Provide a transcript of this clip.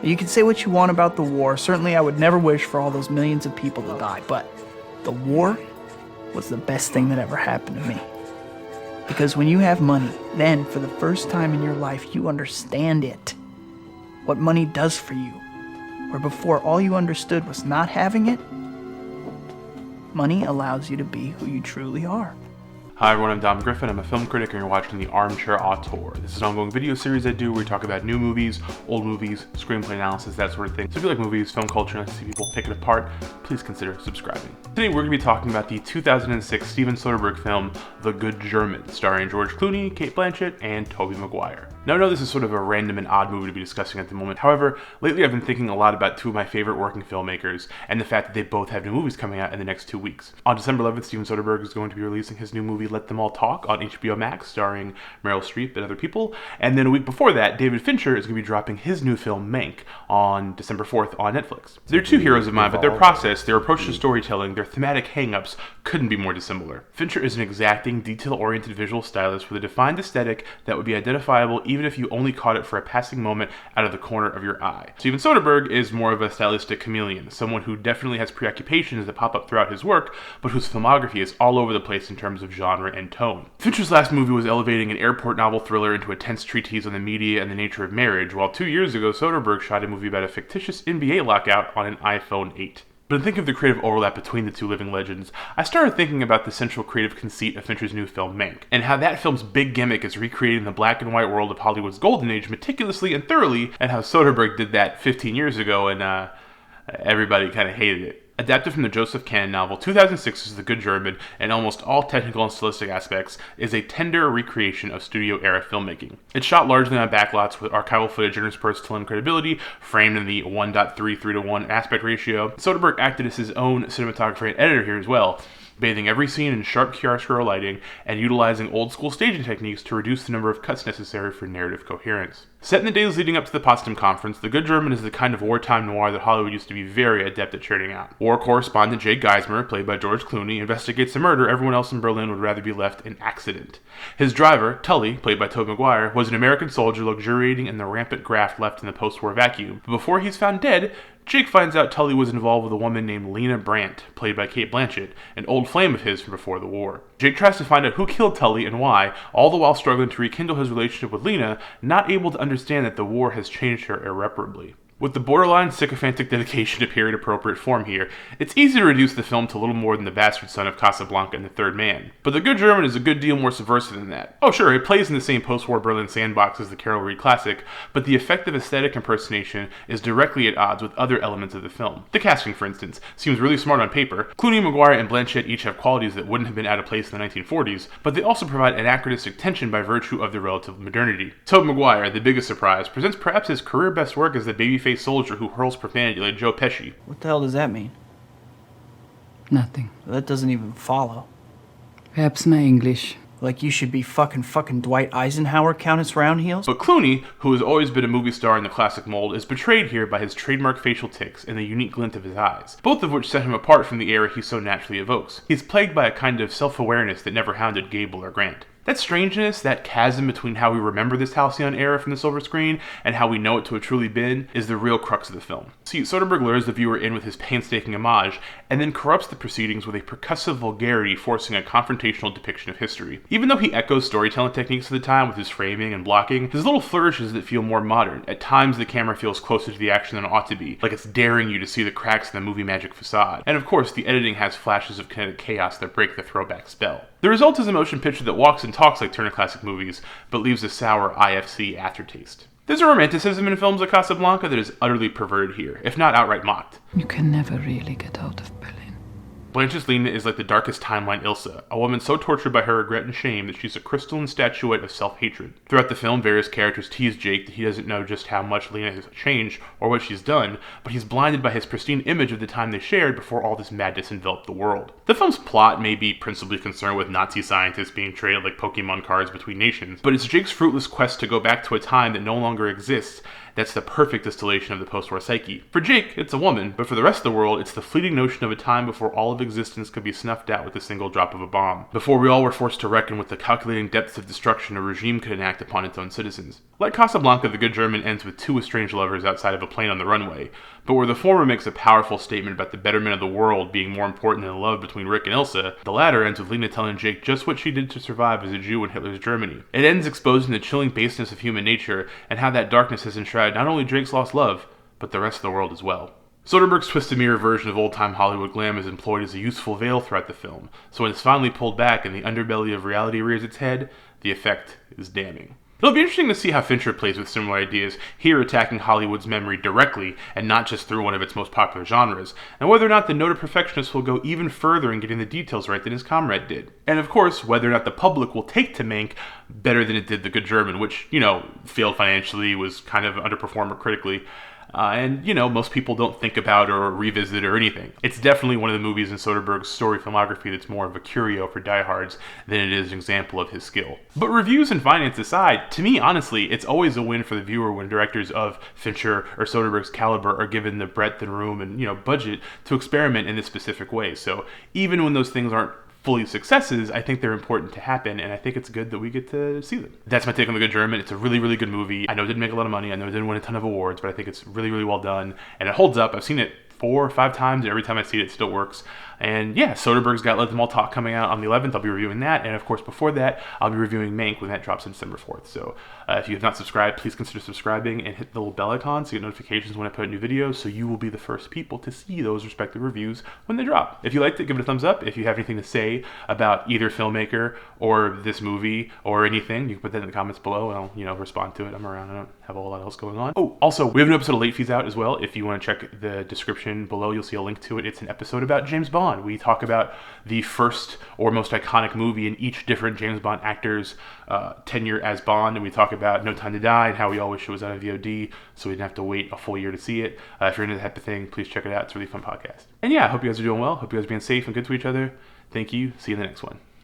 You can say what you want about the war. Certainly I would never wish for all those millions of people to die, but the war was the best thing that ever happened to me. Because when you have money, then for the first time in your life, you understand it. What money does for you. Where before all you understood was not having it, money allows you to be who you truly are. Hi everyone, I'm Dom Griffin. I'm a film critic and you're watching the Armchair Auteur. This is an ongoing video series I do where we talk about new movies, old movies, screenplay analysis, that sort of thing. So if you like movies, film culture, and to see people pick it apart, please consider subscribing. Today we're going to be talking about the 2006 Steven Soderbergh film, The Good German, starring George Clooney, Cate Blanchett, and Tobey Maguire. Now I know this is sort of a random and odd movie to be discussing at the moment. However, lately I've been thinking a lot about two of my favorite working filmmakers and the fact that they both have new movies coming out in the next 2 weeks. On December 11th, Steven Soderbergh is going to be releasing his new movie Let Them All Talk on HBO Max, starring Meryl Streep and other people. And then a week before that, David Fincher is going to be dropping his new film Mank on December 4th on Netflix. They're two heroes of mine, but their process, their approach to storytelling, their thematic hang-ups couldn't be more dissimilar. Fincher is an exacting, detail-oriented visual stylist with a defined aesthetic that would be identifiable even if you only caught it for a passing moment out of the corner of your eye. Steven Soderbergh is more of a stylistic chameleon, someone who definitely has preoccupations that pop up throughout his work, but whose filmography is all over the place in terms of genre and tone. Fincher's last movie was elevating an airport novel thriller into a tense treatise on the media and the nature of marriage, while 2 years ago Soderbergh shot a movie about a fictitious NBA lockout on an iPhone 8. But in thinking of the creative overlap between the two living legends, I started thinking about the central creative conceit of Fincher's new film Mank, and how that film's big gimmick is recreating the black and white world of Hollywood's golden age meticulously and thoroughly, and how Soderbergh did that 15 years ago and everybody kind of hated it. Adapted from the Joseph Kanon novel, 2006's The Good German, in almost all technical and stylistic aspects, is a tender recreation of studio-era filmmaking. It's shot largely on backlots with archival footage interspersed to lend credibility, framed in the 1.33:1 aspect ratio. Soderbergh acted as his own cinematographer and editor here as well, bathing every scene in sharp chiaroscuro lighting and utilizing old-school staging techniques to reduce the number of cuts necessary for narrative coherence. Set in the days leading up to the Potsdam Conference, The Good German is the kind of wartime noir that Hollywood used to be very adept at churning out. War correspondent Jake Geismer, played by George Clooney, investigates a murder everyone else in Berlin would rather be left an accident. His driver, Tully, played by Tobey Maguire, was an American soldier luxuriating in the rampant graft left in the post-war vacuum. But before he's found dead, Jake finds out Tully was involved with a woman named Lena Brandt, played by Cate Blanchett, an old flame of his from before the war. Jake tries to find out who killed Tully and why, all the while struggling to rekindle his relationship with Lena, not able to understand that the war has changed her irreparably. With the borderline sycophantic dedication to period-appropriate form here, it's easy to reduce the film to little more than the bastard son of Casablanca and The Third Man. But The Good German is a good deal more subversive than that. Oh sure, it plays in the same post-war Berlin sandbox as the Carol Reed classic, but the effective aesthetic impersonation is directly at odds with other elements of the film. The casting, for instance, seems really smart on paper. Clooney, Maguire, and Blanchett each have qualities that wouldn't have been out of place in the 1940s, but they also provide anachronistic tension by virtue of their relative modernity. Tobey Maguire, the biggest surprise, presents perhaps his career best work as the babyface soldier who hurls profanity like Joe Pesci. What the hell does that mean? Nothing. That doesn't even follow. Perhaps my English. Like you should be fucking Dwight Eisenhower, Countess Roundheels? But Clooney, who has always been a movie star in the classic mold, is betrayed here by his trademark facial tics and the unique glint of his eyes, both of which set him apart from the era he so naturally evokes. He's plagued by a kind of self-awareness that never hounded Gable or Grant. That strangeness, that chasm between how we remember this halcyon era from the silver screen and how we know it to have truly been, is the real crux of the film. See, Soderbergh lures the viewer in with his painstaking homage, and then corrupts the proceedings with a percussive vulgarity forcing a confrontational depiction of history. Even though he echoes storytelling techniques of the time with his framing and blocking, there's little flourishes that feel more modern. At times, the camera feels closer to the action than it ought to be, like it's daring you to see the cracks in the movie magic facade. And of course, the editing has flashes of kinetic chaos that break the throwback spell. The result is a motion picture that walks and talks like Turner Classic Movies, but leaves a sour IFC aftertaste. There's a romanticism in films like Casablanca that is utterly perverted here, if not outright mocked. You can never really get out of Berlin. Blanchett's Lena is like the darkest timeline Ilsa, a woman so tortured by her regret and shame that she's a crystalline statuette of self-hatred. Throughout the film, various characters tease Jake that he doesn't know just how much Lena has changed or what she's done, but he's blinded by his pristine image of the time they shared before all this madness enveloped the world. The film's plot may be principally concerned with Nazi scientists being traded like Pokemon cards between nations, but it's Jake's fruitless quest to go back to a time that no longer exists That's the perfect distillation of the post-war psyche. For Jake, it's a woman, but for the rest of the world, it's the fleeting notion of a time before all of existence could be snuffed out with a single drop of a bomb, before we all were forced to reckon with the calculating depths of destruction a regime could enact upon its own citizens. Like Casablanca, The Good German ends with two estranged lovers outside of a plane on the runway, but where the former makes a powerful statement about the betterment of the world being more important than love between Rick and Ilsa, the latter ends with Lena telling Jake just what she did to survive as a Jew in Hitler's Germany. It ends exposing the chilling baseness of human nature and how that darkness has enshrouded not only Drake's lost love, but the rest of the world as well. Soderbergh's twisted mirror version of old-time Hollywood glam is employed as a useful veil throughout the film, so when it's finally pulled back and the underbelly of reality rears its head, the effect is damning. It'll be interesting to see how Fincher plays with similar ideas, here attacking Hollywood's memory directly and not just through one of its most popular genres, and whether or not the noted perfectionist will go even further in getting the details right than his comrade did. And of course, whether or not the public will take to Mank better than it did The Good German, which, failed financially, was kind of underperformed critically. And most people don't think about or revisit or anything. It's definitely one of the movies in Soderbergh's story filmography that's more of a curio for diehards than it is an example of his skill. But reviews and finance aside, to me, honestly, it's always a win for the viewer when directors of Fincher or Soderbergh's caliber are given the breadth and room and, budget to experiment in this specific way. So even when those things aren't fully successes, I think they're important to happen, and I think it's good that we get to see them. That's my take on The Good German. It's a really, really good movie. I know it didn't make a lot of money. I know it didn't win a ton of awards, but I think it's really, really well done, and it holds up. I've seen it 4 or 5 times, and every time I see it, it still works. And yeah, Soderbergh's got Let Them All Talk coming out on the 11th. I'll be reviewing that, and of course before that, I'll be reviewing Mank when that drops on December 4th. So if you have not subscribed, please consider subscribing and hit the little bell icon so you get notifications when I put out new videos, so you will be the first people to see those respective reviews when they drop. If you liked it, give it a thumbs up. If you have anything to say about either filmmaker or this movie or anything, you can put that in the comments below, and I'll respond to it. I'm around. I don't have a whole lot else going on. Oh, also, we have an episode of Late Fees out as well. If you want to check the description below, you'll see a link to it. It's an episode about James Bond. We talk about the first or most iconic movie in each different James Bond actor's tenure as Bond, and we talk about No Time to Die and how we all wish it was on VOD so we didn't have to wait a full year to see it. If you're into that type of thing, please check it out. It's a really fun podcast. And yeah, I hope you guys are doing well. Hope you guys are being safe and good to each other. Thank you. See you in the next one.